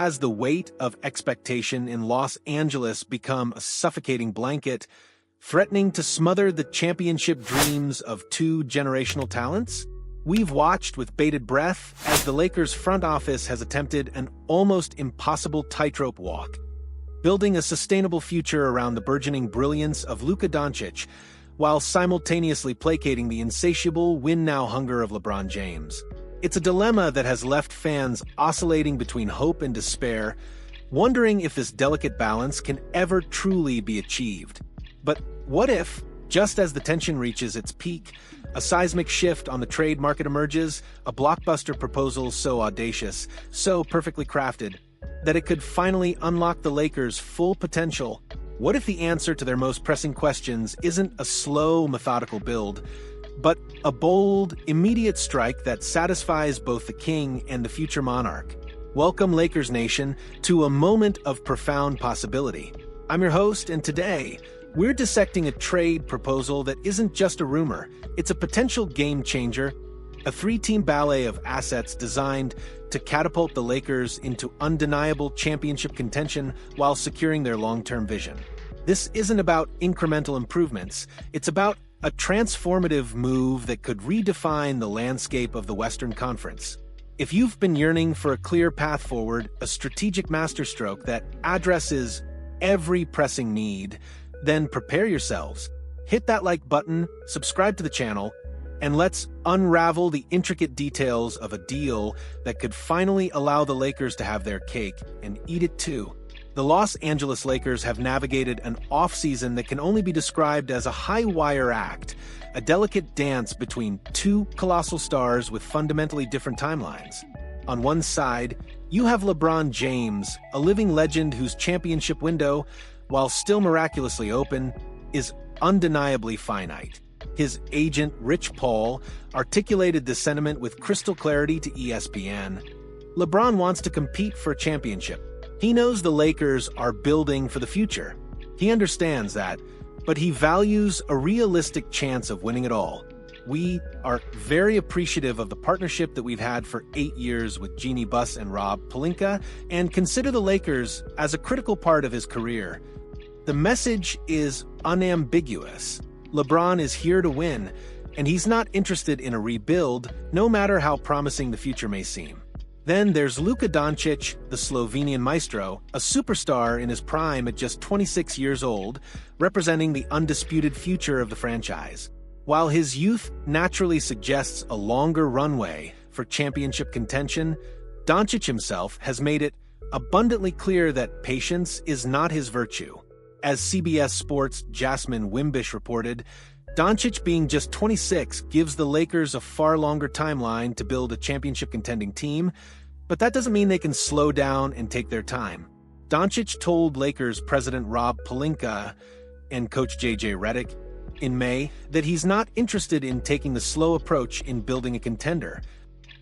has the weight of expectation in Los Angeles become a suffocating blanket, threatening to smother the championship dreams of two generational talents? We've watched with bated breath as the Lakers front office has attempted an almost impossible tightrope walk, building a sustainable future around the burgeoning brilliance of Luka Dončić, while simultaneously placating the insatiable win-now hunger of LeBron James. It's a dilemma that has left fans oscillating between hope and despair, wondering if this delicate balance can ever truly be achieved. But what if, just as the tension reaches its peak, a seismic shift on the trade market emerges, a blockbuster proposal so audacious, so perfectly crafted, that it could finally unlock the Lakers' full potential? What if the answer to their most pressing questions isn't a slow, methodical build, but a bold, immediate strike that satisfies both the king and the future monarch? Welcome, Lakers Nation, to a moment of profound possibility. I'm your host, and today, we're dissecting a trade proposal that isn't just a rumor. It's a potential game changer, a three-team ballet of assets designed to catapult the Lakers into undeniable championship contention while securing their long-term vision. This isn't about incremental improvements. It's about a transformative move that could redefine the landscape of the Western Conference. If you've been yearning for a clear path forward, a strategic masterstroke that addresses every pressing need, then prepare yourselves. Hit that like button, subscribe to the channel, and let's unravel the intricate details of a deal that could finally allow the Lakers to have their cake and eat it too. The Los Angeles Lakers have navigated an offseason that can only be described as a high-wire act, a delicate dance between two colossal stars with fundamentally different timelines. On one side, you have LeBron James, a living legend whose championship window, while still miraculously open, is undeniably finite. His agent, Rich Paul, articulated this sentiment with crystal clarity to ESPN. LeBron wants to compete for a championship. He knows the Lakers are building for the future. He understands that, but he values a realistic chance of winning it all. We are very appreciative of the partnership that we've had for 8 years with Jeannie Buss and Rob Pelinka, and consider the Lakers as a critical part of his career. The message is unambiguous. LeBron is here to win, and he's not interested in a rebuild, no matter how promising the future may seem. Then there's Luka Dončić, the Slovenian maestro, a superstar in his prime at just 26 years old, representing the undisputed future of the franchise. While his youth naturally suggests a longer runway for championship contention, Dončić himself has made it abundantly clear that patience is not his virtue. As CBS Sports' Jasmine Wimbish reported, Dončić being just 26 gives the Lakers a far longer timeline to build a championship-contending team, but that doesn't mean they can slow down and take their time. Dončić told Lakers president Rob Pelinka and coach JJ Redick in May that he's not interested in taking the slow approach in building a contender.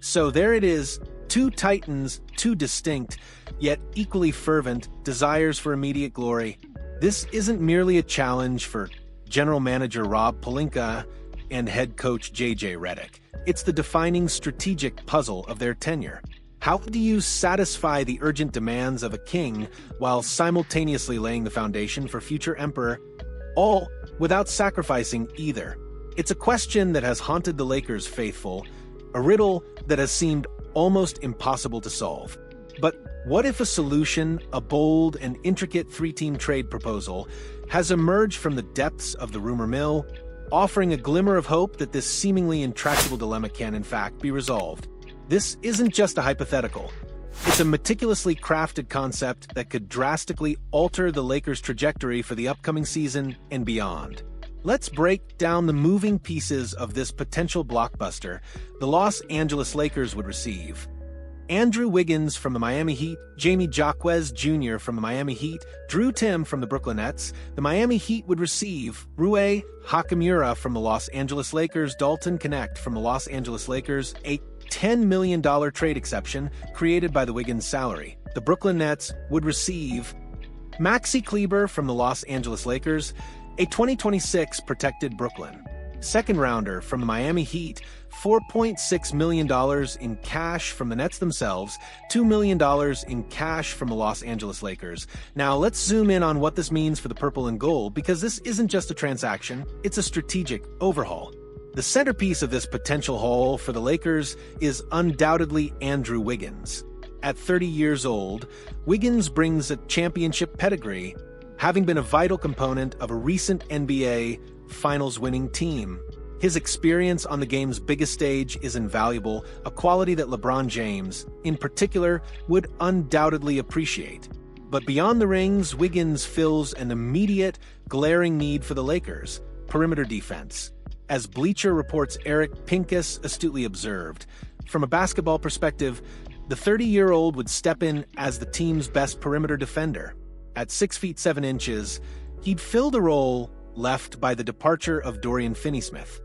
So there it is, two titans, two distinct, yet equally fervent desires for immediate glory. This isn't merely a challenge for general manager Rob Pelinka and head coach JJ Redick. It's the defining strategic puzzle of their tenure. How do you satisfy the urgent demands of a king while simultaneously laying the foundation for future emperor, all without sacrificing either? It's a question that has haunted the Lakers faithful, a riddle that has seemed almost impossible to solve. But what if a solution, a bold and intricate three-team trade proposal, has emerged from the depths of the rumor mill, offering a glimmer of hope that this seemingly intractable dilemma can, in fact, be resolved? This isn't just a hypothetical. It's a meticulously crafted concept that could drastically alter the Lakers' trajectory for the upcoming season and beyond. Let's break down the moving pieces of this potential blockbuster the Los Angeles Lakers would receive. Andrew Wiggins from the Miami Heat, Jamie Jaquez Jr. from the Miami Heat, Drew Tim from the Brooklyn Nets. The Miami Heat would receive Rui Hachimura from the Los Angeles Lakers, Dalton Knecht from the Los Angeles Lakers, a $10 million trade exception created by the Wiggins salary. The Brooklyn Nets would receive Maxi Kleber from the Los Angeles Lakers, a 2026 protected Brooklyn. second-rounder from the Miami Heat, $4.6 million in cash from the Nets themselves, $2 million in cash from the Los Angeles Lakers. Now, let's zoom in on what this means for the purple and gold, because this isn't just a transaction, it's a strategic overhaul. The centerpiece of this potential haul for the Lakers is undoubtedly Andrew Wiggins. At 30 years old, Wiggins brings a championship pedigree, having been a vital component of a recent NBA Finals-winning team. His experience on the game's biggest stage is invaluable, a quality that LeBron James, in particular, would undoubtedly appreciate. But beyond the rings, Wiggins fills an immediate, glaring need for the Lakers: perimeter defense. As Bleacher Report's Eric Pincus astutely observed, from a basketball perspective, the 30-year-old would step in as the team's best perimeter defender. At 6 feet 7 inches, he'd fill the role left by the departure of Dorian Finney-Smith.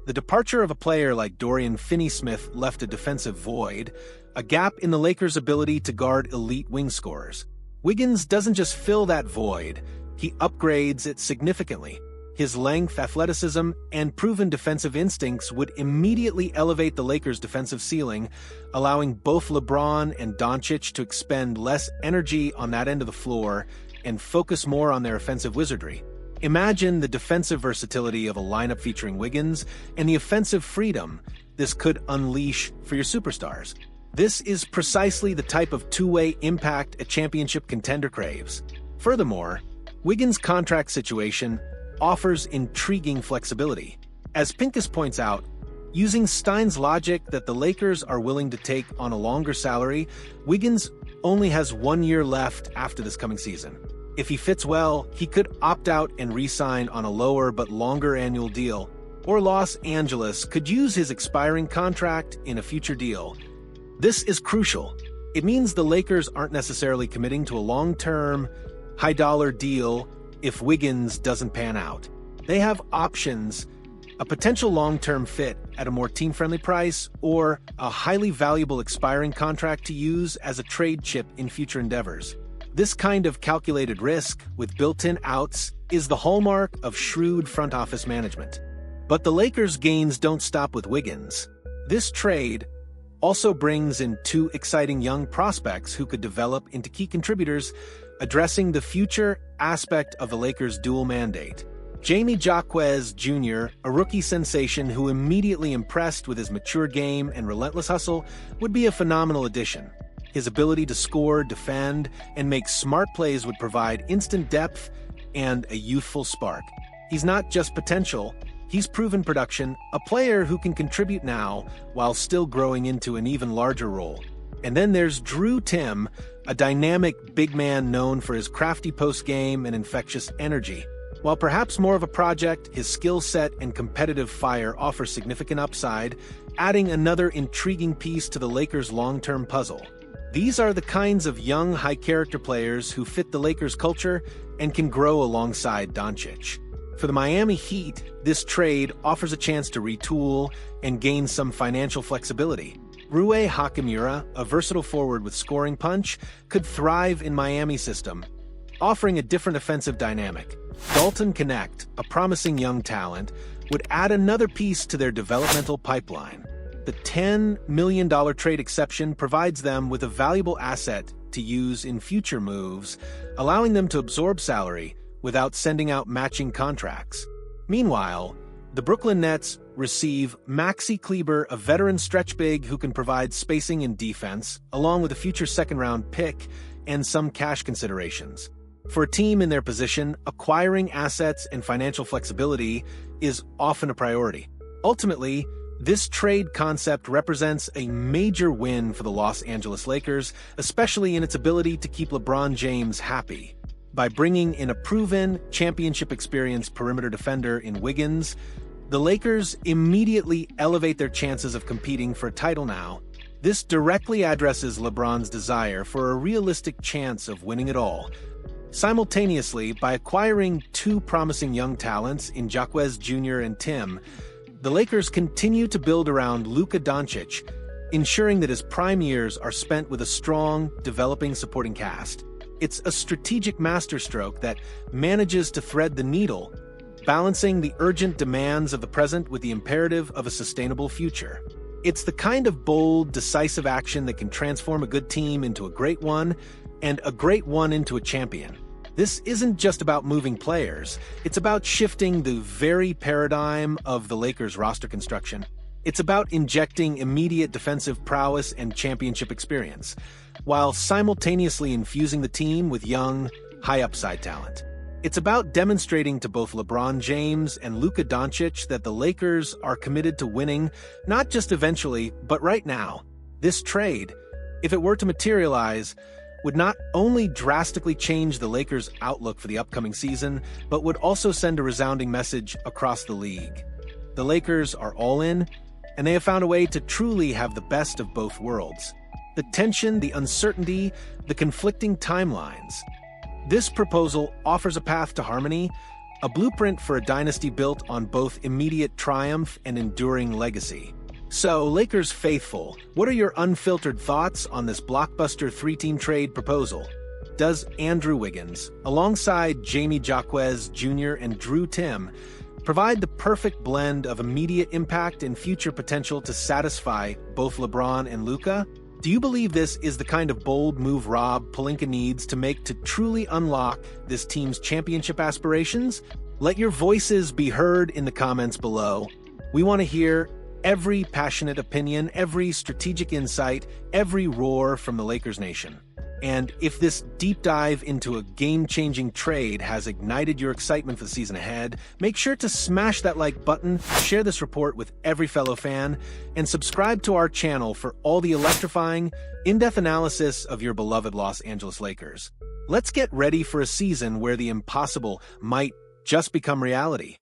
The departure of a player like Dorian Finney-Smith left a defensive void, a gap in the Lakers' ability to guard elite wing scorers. Wiggins doesn't just fill that void, he upgrades it significantly. His length, athleticism, and proven defensive instincts would immediately elevate the Lakers' defensive ceiling, allowing both LeBron and Dončić to expend less energy on that end of the floor and focus more on their offensive wizardry. Imagine the defensive versatility of a lineup featuring Wiggins and the offensive freedom this could unleash for your superstars. This is precisely the type of two-way impact a championship contender craves. Furthermore, Wiggins' contract situation offers intriguing flexibility. As Pincus points out, using Stein's logic that the Lakers are willing to take on a longer salary, Wiggins only has 1 year left after this coming season. If he fits well, he could opt out and re-sign on a lower but longer annual deal, or Los Angeles could use his expiring contract in a future deal. This is crucial. It means the Lakers aren't necessarily committing to a long-term, high-dollar deal if Wiggins doesn't pan out. They have options: a potential long-term fit at a more team-friendly price, or a highly valuable expiring contract to use as a trade chip in future endeavors. This kind of calculated risk, with built-in outs, is the hallmark of shrewd front office management. But the Lakers' gains don't stop with Wiggins. This trade also brings in two exciting young prospects who could develop into key contributors, addressing the future aspect of the Lakers' dual mandate. Jamie Jaquez Jr., a rookie sensation who immediately impressed with his mature game and relentless hustle, would be a phenomenal addition. His ability to score, defend, and make smart plays would provide instant depth and a youthful spark. He's not just potential, he's proven production, a player who can contribute now while still growing into an even larger role. And then there's Drew Timm, a dynamic big man known for his crafty post-game and infectious energy. While perhaps more of a project, his skill set and competitive fire offer significant upside, adding another intriguing piece to the Lakers' long-term puzzle. These are the kinds of young, high-character players who fit the Lakers' culture and can grow alongside Dončić. For the Miami Heat, this trade offers a chance to retool and gain some financial flexibility. Rui Hachimura, a versatile forward with scoring punch, could thrive in Miami's system, offering a different offensive dynamic. Dalton Knecht, a promising young talent, would add another piece to their developmental pipeline. The $10 million trade exception provides them with a valuable asset to use in future moves, allowing them to absorb salary without sending out matching contracts. Meanwhile, the Brooklyn Nets receive Maxi Kleber, a veteran stretch big who can provide spacing and defense, along with a future second-round pick and some cash considerations. For a team in their position, acquiring assets and financial flexibility is often a priority. Ultimately, this trade concept represents a major win for the Los Angeles Lakers, especially in its ability to keep LeBron James happy. By bringing in a proven, championship-experienced perimeter defender in Wiggins, the Lakers immediately elevate their chances of competing for a title now. This directly addresses LeBron's desire for a realistic chance of winning it all. Simultaneously, by acquiring two promising young talents in Jaquez Jr. and Timm, the Lakers continue to build around Luka Dončić, ensuring that his prime years are spent with a strong, developing supporting cast. It's a strategic masterstroke that manages to thread the needle balancing the urgent demands of the present with the imperative of a sustainable future. It's the kind of bold, decisive action that can transform a good team into a great one, and a great one into a champion. This isn't just about moving players, it's about shifting the very paradigm of the Lakers' roster construction. It's about injecting immediate defensive prowess and championship experience, while simultaneously infusing the team with young, high-upside talent. It's about demonstrating to both LeBron James and Luka Dončić that the Lakers are committed to winning, not just eventually, but right now. This trade, if it were to materialize, would not only drastically change the Lakers' outlook for the upcoming season, but would also send a resounding message across the league. The Lakers are all in, and they have found a way to truly have the best of both worlds. The tension, the uncertainty, the conflicting timelines. This proposal offers a path to harmony, a blueprint for a dynasty built on both immediate triumph and enduring legacy. So, Lakers faithful, what are your unfiltered thoughts on this blockbuster three-team trade proposal? Does Andrew Wiggins, alongside Jamie Jaquez Jr. and Drew Timm, provide the perfect blend of immediate impact and future potential to satisfy both LeBron and Luka? Do you believe this is the kind of bold move Rob Pelinka needs to make to truly unlock this team's championship aspirations? Let your voices be heard in the comments below. We want to hear every passionate opinion, every strategic insight, every roar from the Lakers Nation. And if this deep dive into a game-changing trade has ignited your excitement for the season ahead, make sure to smash that like button, share this report with every fellow fan, and subscribe to our channel for all the electrifying, in-depth analysis of your beloved Los Angeles Lakers. Let's get ready for a season where the impossible might just become reality.